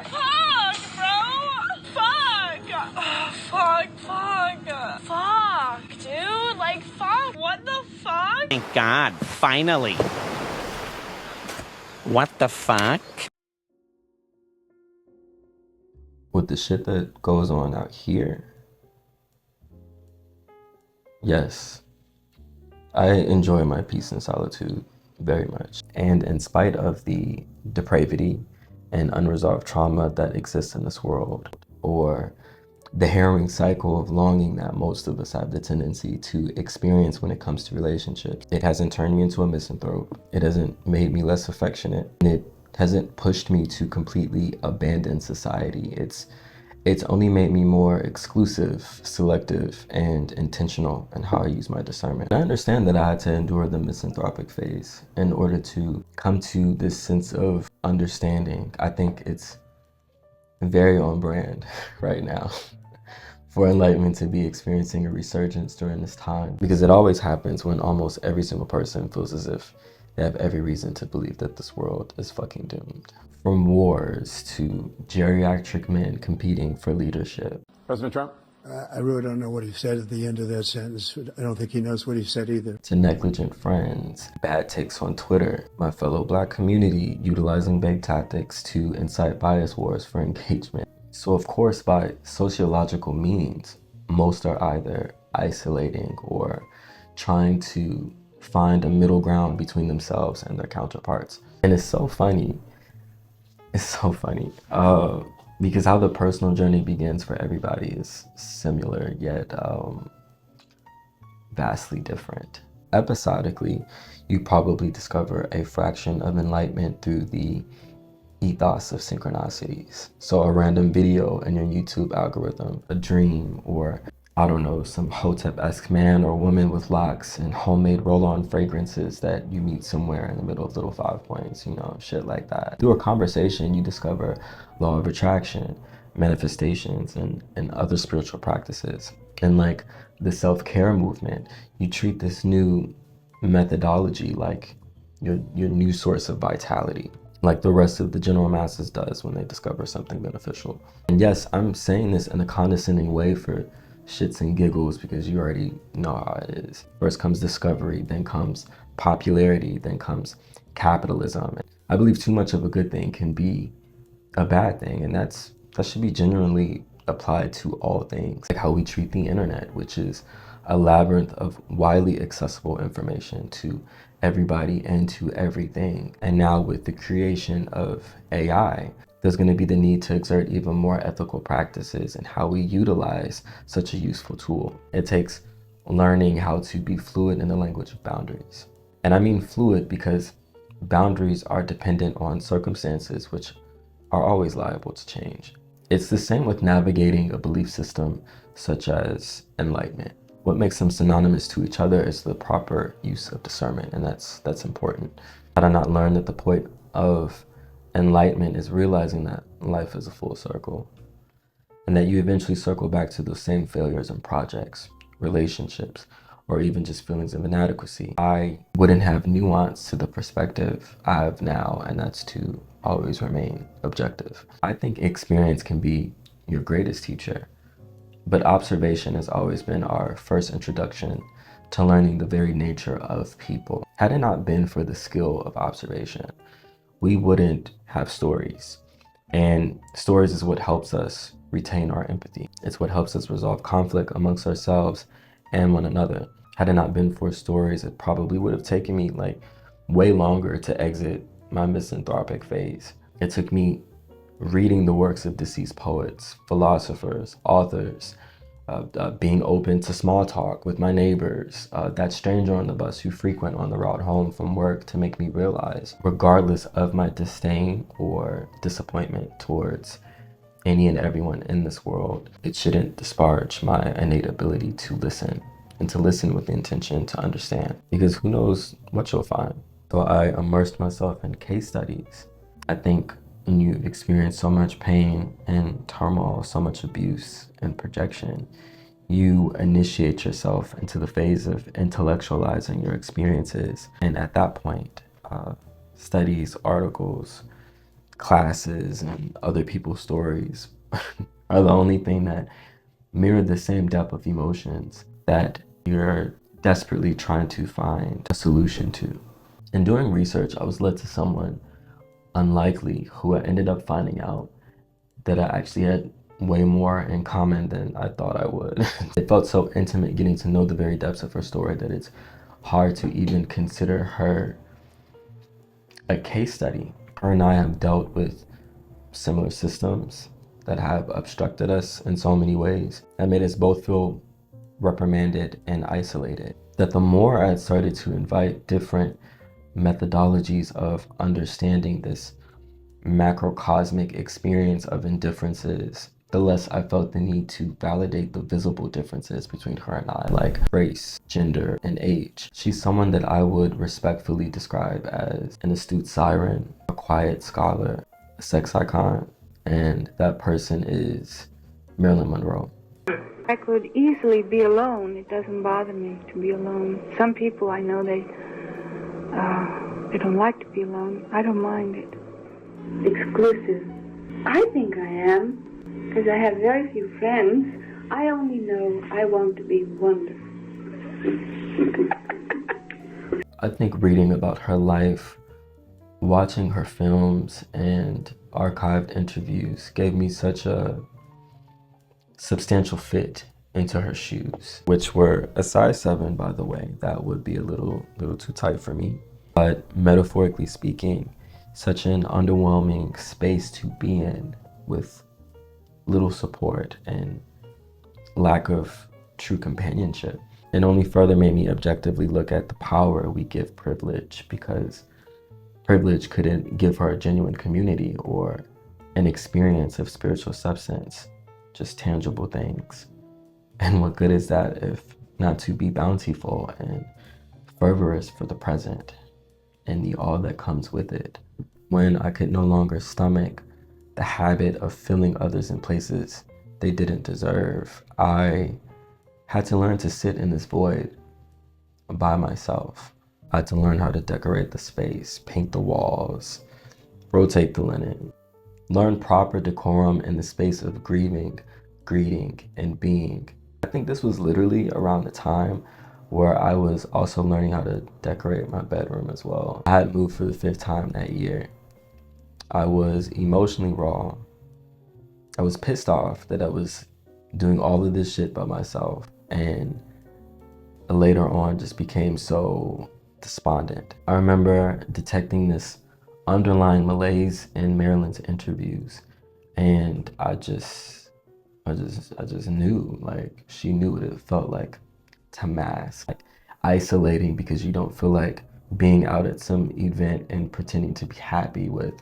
Fuck, bro! Fuck! Oh, fuck, dude! Like, fuck! What the fuck? Thank God, finally. What the fuck? With the shit that goes on out here, yes, I enjoy my peace and solitude very much. And in spite of the depravity and unresolved trauma that exists in this world, or the harrowing cycle of longing that most of us have the tendency to experience when it comes to relationships, it hasn't turned me into a misanthrope. It hasn't made me less affectionate. And it hasn't pushed me to completely abandon society. It's only made me more exclusive, selective, and intentional in how I use my discernment. I understand that I had to endure the misanthropic phase in order to come to this sense of understanding. I think it's very on brand right now for enlightenment to be experiencing a resurgence during this time, because it always happens when almost every single person feels as if they have every reason to believe that this world is fucking doomed. From wars to geriatric men competing for leadership. President Trump? I really don't know what he said at the end of that sentence. I don't think he knows what he said either. To negligent friends, bad takes on Twitter, my fellow Black community utilizing vague tactics to incite bias wars for engagement. So of course, by sociological means, most are either isolating or trying to find a middle ground between themselves and their counterparts. And it's so funny. It's so funny. Because how the personal journey begins for everybody is similar, yet vastly different. Episodically, you probably discover a fraction of enlightenment through the ethos of synchronicities. So a random video in your YouTube algorithm, a dream, or I don't know, some Hotep-esque man or woman with locks and homemade roll-on fragrances that you meet somewhere in the middle of Little 5 Points, you know, shit like that. Through a conversation, you discover law of attraction, manifestations, and other spiritual practices. And like the self-care movement, you treat this new methodology like your new source of vitality, like the rest of the general masses does when they discover something beneficial. And yes, I'm saying this in a condescending way for shits and giggles, because you already know how it is. First comes discovery, then comes popularity, then comes capitalism. I believe too much of a good thing can be a bad thing, and that should be genuinely applied to all things. Like how we treat the internet, which is a labyrinth of widely accessible information to everybody and to everything. And now with the creation of AI, there's going to be the need to exert even more ethical practices in how we utilize such a useful tool. It takes learning how to be fluid in the language of boundaries. And I mean fluid because boundaries are dependent on circumstances which are always liable to change. It's the same with navigating a belief system such as enlightenment. What makes them synonymous to each other is the proper use of discernment, and that's important. Had I not learned that the point of enlightenment is realizing that life is a full circle, and that you eventually circle back to those same failures and projects, relationships, or even just feelings of inadequacy, I wouldn't have nuance to the perspective I have now, and that's to always remain objective. I think experience can be your greatest teacher, but observation has always been our first introduction to learning the very nature of people. Had it not been for the skill of observation, we wouldn't have stories. And stories is what helps us retain our empathy. It's what helps us resolve conflict amongst ourselves and one another. Had it not been for stories, it probably would have taken me like way longer to exit my misanthropic phase. It took me reading the works of deceased poets, philosophers, authors, being open to small talk with my neighbors, that stranger on the bus who frequent on the route home from work, to make me realize, regardless of my disdain or disappointment towards any and everyone in this world, it shouldn't disparage my innate ability to listen, and to listen with the intention to understand, because who knows what you'll find. So I immersed myself in case studies. I think when you've experienced so much pain and turmoil, so much abuse and projection, you initiate yourself into the phase of intellectualizing your experiences. And at that point, studies, articles, classes and other people's stories are the only thing that mirror the same depth of emotions that you're desperately trying to find a solution to. In doing research, I was led to someone unlikely who I ended up finding out that I actually had way more in common than I thought I would. It felt so intimate getting to know the very depths of her story that it's hard to even consider her a case study. Her and I have dealt with similar systems that have obstructed us in so many ways that made us both feel reprimanded and isolated. That the more I started to invite different methodologies of understanding this macrocosmic experience of indifferences, the less I felt the need to validate the visible differences between her and I, like race, gender, and age. She's someone that I would respectfully describe as an astute siren, a quiet scholar, a sex icon, and that person is Marilyn Monroe. I could easily be alone. It doesn't bother me to be alone. Some people I know, they don't like to be alone. I don't mind it. Exclusive. I think I am, because I have very few friends. I only know I want to be wonderful. I think reading about her life, watching her films and archived interviews gave me such a substantial fit into her shoes, which were a size 7, by the way. That would be a little too tight for me. But metaphorically speaking, such an underwhelming space to be in with little support and lack of true companionship. It only further made me objectively look at the power we give privilege, because privilege couldn't give her a genuine community or an experience of spiritual substance, just tangible things. And what good is that if not to be bountiful and fervorous for the present and the all that comes with it? When I could no longer stomach the habit of filling others in places they didn't deserve, I had to learn to sit in this void by myself. I had to learn how to decorate the space, paint the walls, rotate the linen, learn proper decorum in the space of grieving, greeting, and being. I think this was literally around the time where I was also learning how to decorate my bedroom as well. I had moved for the 5th time that year. I was emotionally raw. I was pissed off that I was doing all of this shit by myself, and later on just became so despondent. I remember detecting this underlying malaise in Marilyn's interviews, and I just knew, like, she knew what it felt like to mask, like isolating because you don't feel like being out at some event and pretending to be happy, with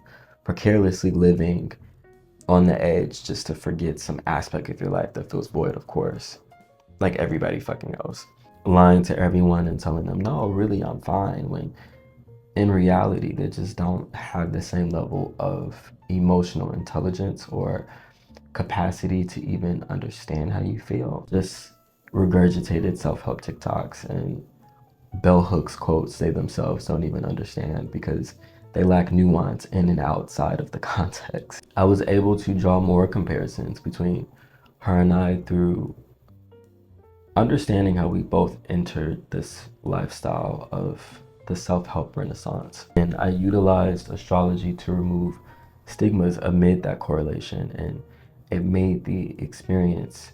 precariously living on the edge just to forget some aspect of your life that feels void, of course, like everybody fucking else. Lying to everyone and telling them, no, really, I'm fine, when in reality, they just don't have the same level of emotional intelligence or capacity to even understand how you feel. Just regurgitated self-help TikToks and bell hooks quotes they themselves don't even understand because they lack nuance in and outside of the context. I was able to draw more comparisons between her and I through understanding how we both entered this lifestyle of the self-help renaissance. And I utilized astrology to remove stigmas amid that correlation, and it made the experience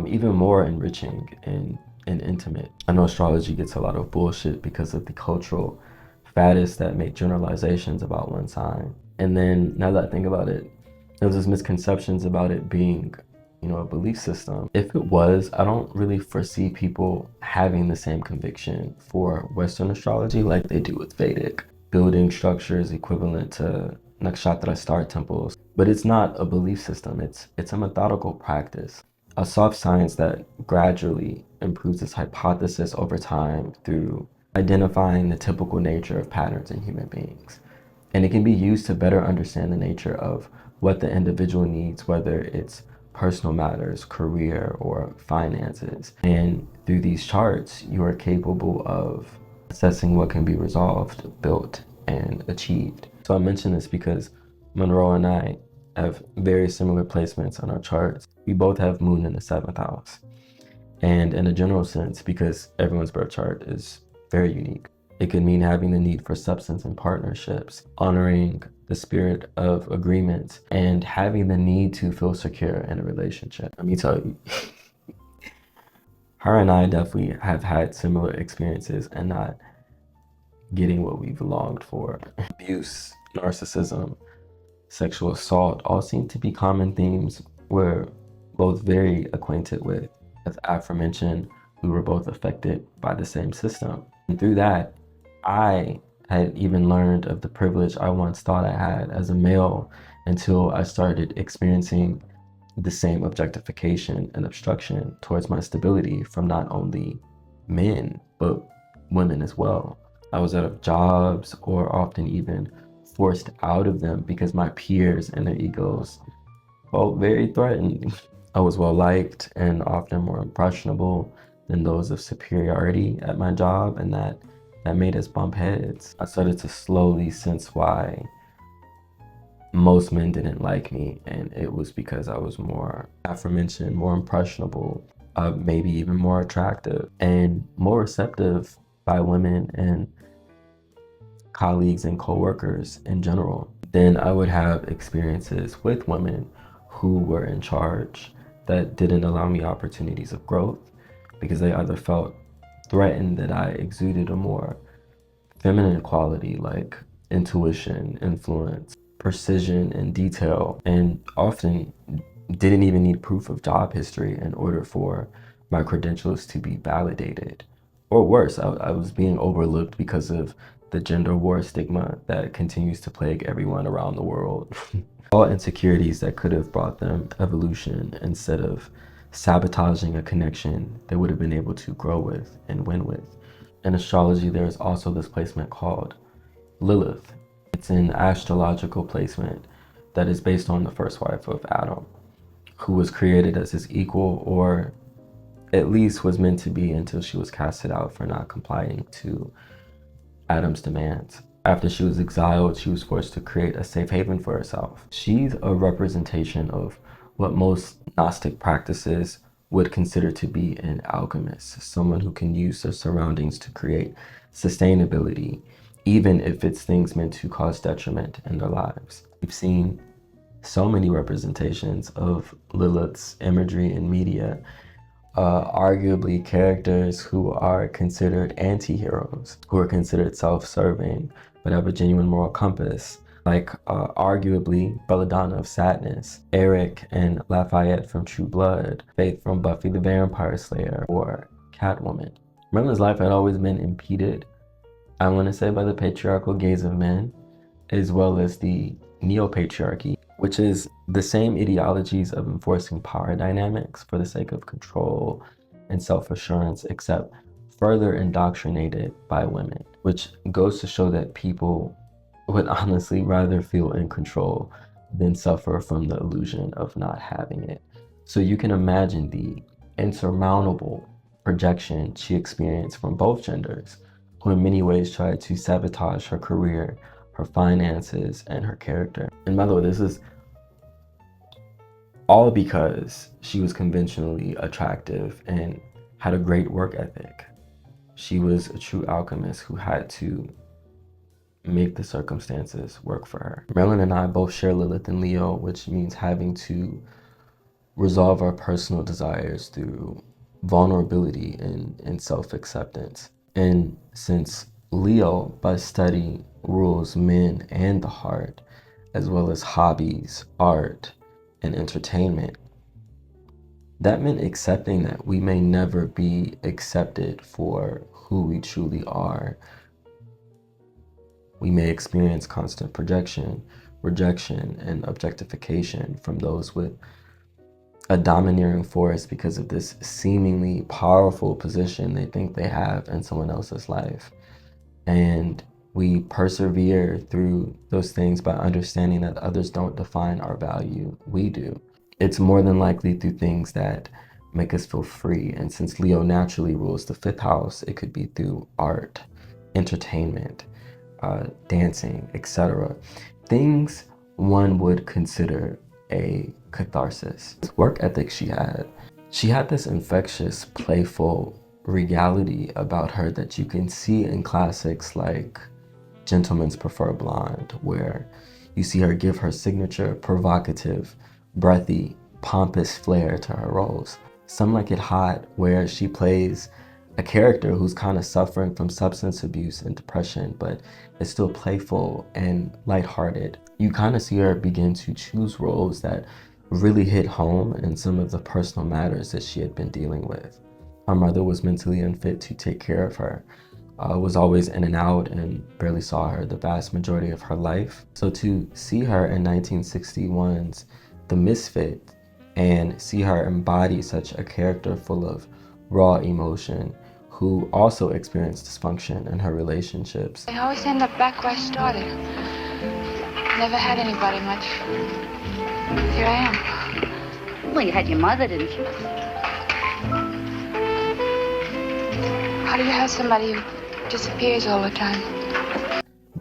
even more enriching and intimate. I know astrology gets a lot of bullshit because of the cultural faddists that make generalizations about one sign. And then now that I think about it, there's this misconceptions about it being, you know, a belief system. If it was, I don't really foresee people having the same conviction for Western astrology like they do with Vedic. Building structures equivalent to nakshatra star temples, but it's not a belief system. It's a methodical practice, a soft science that gradually improves its hypothesis over time through identifying the typical nature of patterns in human beings. And it can be used to better understand the nature of what the individual needs, whether it's personal matters, career, or finances. And through these charts, you are capable of assessing what can be resolved, built, and achieved. So I mention this because Monroe and I have very similar placements on our charts. We both have moon in the 7th house. And in a general sense, because everyone's birth chart is very unique, it could mean having the need for substance and partnerships, honoring the spirit of agreement, and having the need to feel secure in a relationship. Let me tell you, her and I definitely have had similar experiences and not getting what we've longed for. Abuse, narcissism, sexual assault all seem to be common themes we're both very acquainted with. As aforementioned, we were both affected by the same system. And through that, I had even learned of the privilege I once thought I had as a male until I started experiencing the same objectification and obstruction towards my stability from not only men, but women as well. I was out of jobs or often even forced out of them because my peers and their egos felt very threatened. I was well liked and often more impressionable than those of superiority at my job, and that made us bump heads. I started to slowly sense why most men didn't like me, and it was because I was more aforementioned, more impressionable, maybe even more attractive and more receptive by women and colleagues and co-workers in general. Then I would have experiences with women who were in charge that didn't allow me opportunities of growth because they either felt threatened that I exuded a more feminine quality like intuition, influence, precision, and detail, and often didn't even need proof of job history in order for my credentials to be validated. Or worse, I was being overlooked because of the gender war stigma that continues to plague everyone around the world. All insecurities that could have brought them evolution instead of sabotaging a connection they would have been able to grow with and win with. In astrology, there is also this placement called Lilith. It's an astrological placement that is based on the first wife of Adam, who was created as his equal, or at least was meant to be until she was casted out for not complying to Adam's demands. After she was exiled, she was forced to create a safe haven for herself. She's a representation of what most Gnostic practices would consider to be an alchemist, someone who can use their surroundings to create sustainability, even if it's things meant to cause detriment in their lives. We've seen so many representations of Lilith's imagery in media, arguably characters who are considered anti-heroes, who are considered self-serving, but have a genuine moral compass, like arguably Belladonna of Sadness, Eric and Lafayette from True Blood, Faith from Buffy the Vampire Slayer, or Catwoman. Marilyn's life had always been impeded, I want to say, by the patriarchal gaze of men, as well as the neo-patriarchy, which is the same ideologies of enforcing power dynamics for the sake of control and self-assurance, except further indoctrinated by women, which goes to show that people would honestly rather feel in control than suffer from the illusion of not having it. So you can imagine the insurmountable projection she experienced from both genders, who in many ways tried to sabotage her career, her finances, and her character. And by the way, this is all because she was conventionally attractive and had a great work ethic. She was a true alchemist who had to make the circumstances work for her. Marilyn and I both share Lilith and Leo, which means having to resolve our personal desires through vulnerability and self-acceptance. And since Leo, by study, rules men and the heart, as well as hobbies, art, and entertainment, that meant accepting that we may never be accepted for who we truly are. We may experience constant projection, rejection, and objectification from those with a domineering force because of this seemingly powerful position they think they have in someone else's life. And we persevere through those things by understanding that others don't define our value, we do. It's more than likely through things that make us feel free. And since Leo naturally rules the 5th house, it could be through art, entertainment, dancing, etc. Things one would consider a catharsis. The work ethic she had this infectious, playful reality about her that you can see in classics like Gentlemen's Prefer Blonde, where you see her give her signature, provocative, breathy, pompous flair to her roles. Some Like It Hot, where she plays a character who's kind of suffering from substance abuse and depression, but is still playful and lighthearted. You kind of see her begin to choose roles that really hit home in some of the personal matters that she had been dealing with. Her mother was mentally unfit to take care of her, was always in and out, and barely saw her the vast majority of her life. So to see her in 1961's The Misfit and see her embody such a character full of raw emotion, who also experienced dysfunction in her relationships. I always end up back where I started. Never had anybody much. Here I am. Well, you had your mother, didn't you? How do you have somebody who disappears all the time?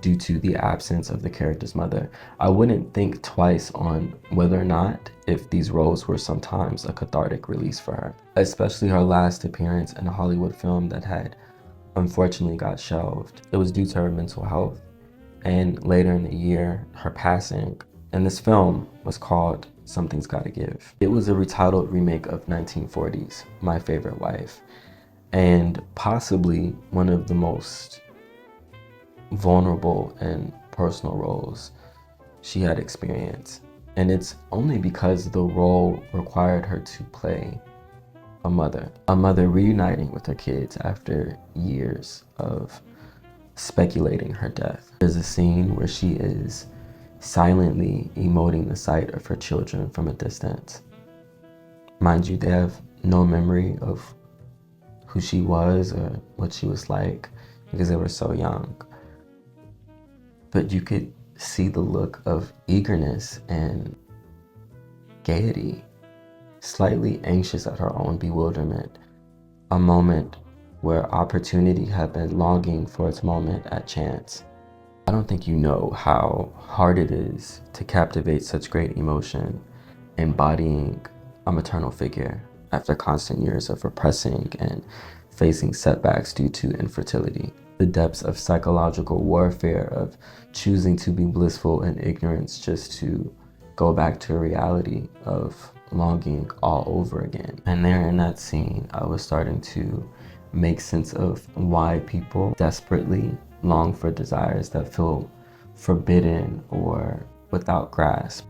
Due to the absence of the character's mother, I wouldn't think twice on whether or not if these roles were sometimes a cathartic release for her, especially her last appearance in a Hollywood film that had unfortunately got shelved. It was due to her mental health, and later in the year, her passing. And this film was called Something's Gotta Give. It was a retitled remake of 1940's My Favorite Wife, and possibly one of the most vulnerable and personal roles she had experienced. And it's only because the role required her to play a mother reuniting with her kids after years of speculating her death. There's a scene where she is silently emoting the sight of her children from a distance. Mind you, they have no memory of who she was or what she was like because they were so young. But you could see the look of eagerness and gaiety, slightly anxious at her own bewilderment, a moment where opportunity had been longing for its moment at chance. I don't think you know how hard it is to captivate such great emotion embodying a maternal figure after constant years of repressing and facing setbacks due to infertility. The depths of psychological warfare of choosing to be blissful in ignorance just to go back to a reality of longing all over again. And there in that scene, I was starting to make sense of why people desperately long for desires that feel forbidden or without grasp.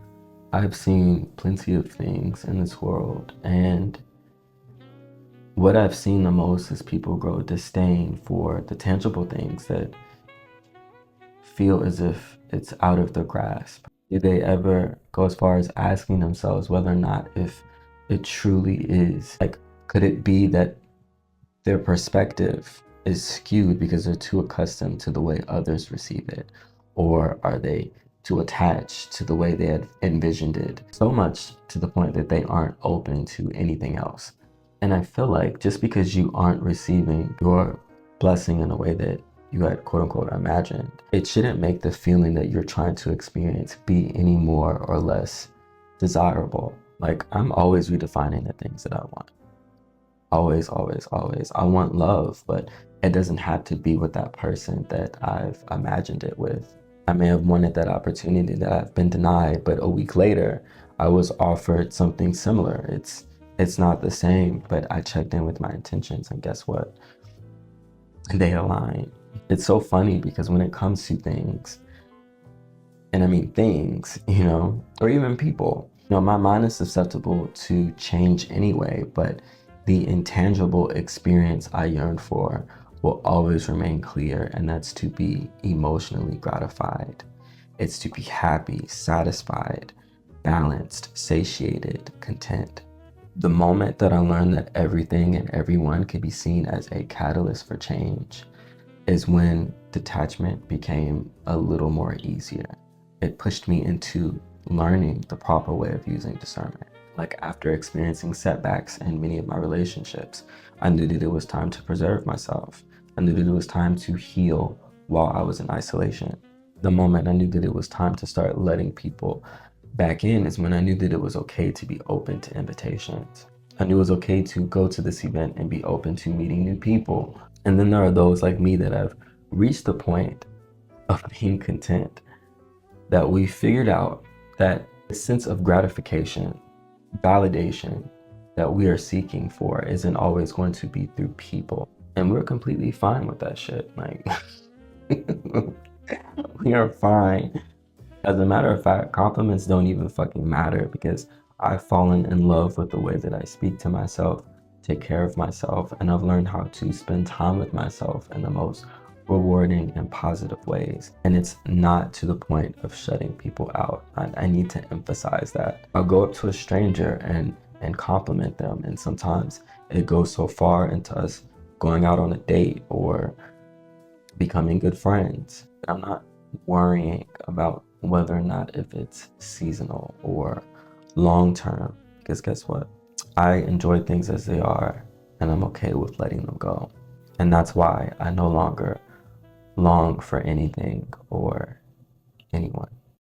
I've seen plenty of things in this world, and what I've seen the most is people grow disdain for the tangible things that feel as if it's out of their grasp. Did they ever go as far as asking themselves whether or not if it truly is? Like, could it be that their perspective is skewed because they're too accustomed to the way others receive it? Or are they too attached to the way they had envisioned it? So much to the point that they aren't open to anything else. And I feel like just because you aren't receiving your blessing in a way that you had quote unquote imagined, it shouldn't make the feeling that you're trying to experience be any more or less desirable. Like, I'm always redefining the things that I want. Always, always, always. I want love, but it doesn't have to be with that person that I've imagined it with. I may have wanted that opportunity that I've been denied, but a week later, I was offered something similar. It's not the same, but I checked in with my intentions, and guess what? They align. It's so funny because when it comes to things, and I mean things, you know, or even people, you know, my mind is susceptible to change anyway, but the intangible experience I yearn for will always remain clear, and that's to be emotionally gratified. It's to be happy, satisfied, balanced, satiated, content. The moment that I learned that everything and everyone could be seen as a catalyst for change is when detachment became a little more easier. It pushed me into learning the proper way of using discernment. Like, after experiencing setbacks in many of my relationships, I knew that it was time to preserve myself. I knew that it was time to heal while I was in isolation. The moment I knew that it was time to start letting people back in is when I knew that it was okay to be open to invitations. I knew it was okay to go to this event and be open to meeting new people. And then there are those like me that have reached the point of being content, that we figured out that the sense of gratification, validation that we are seeking for isn't always going to be through people. And we're completely fine with that shit. Like, we are fine. As a matter of fact, compliments don't even fucking matter, because I've fallen in love with the way that I speak to myself, take care of myself, and I've learned how to spend time with myself in the most rewarding and positive ways. And it's not to the point of shutting people out. I need to emphasize that. I'll go up to a stranger and compliment them, and sometimes it goes so far into us going out on a date or becoming good friends. I'm not worrying about whether or not if it's seasonal or long-term, because guess what? I enjoy things as they are, and I'm okay with letting them go. And that's why I no longer long for anything or anyone.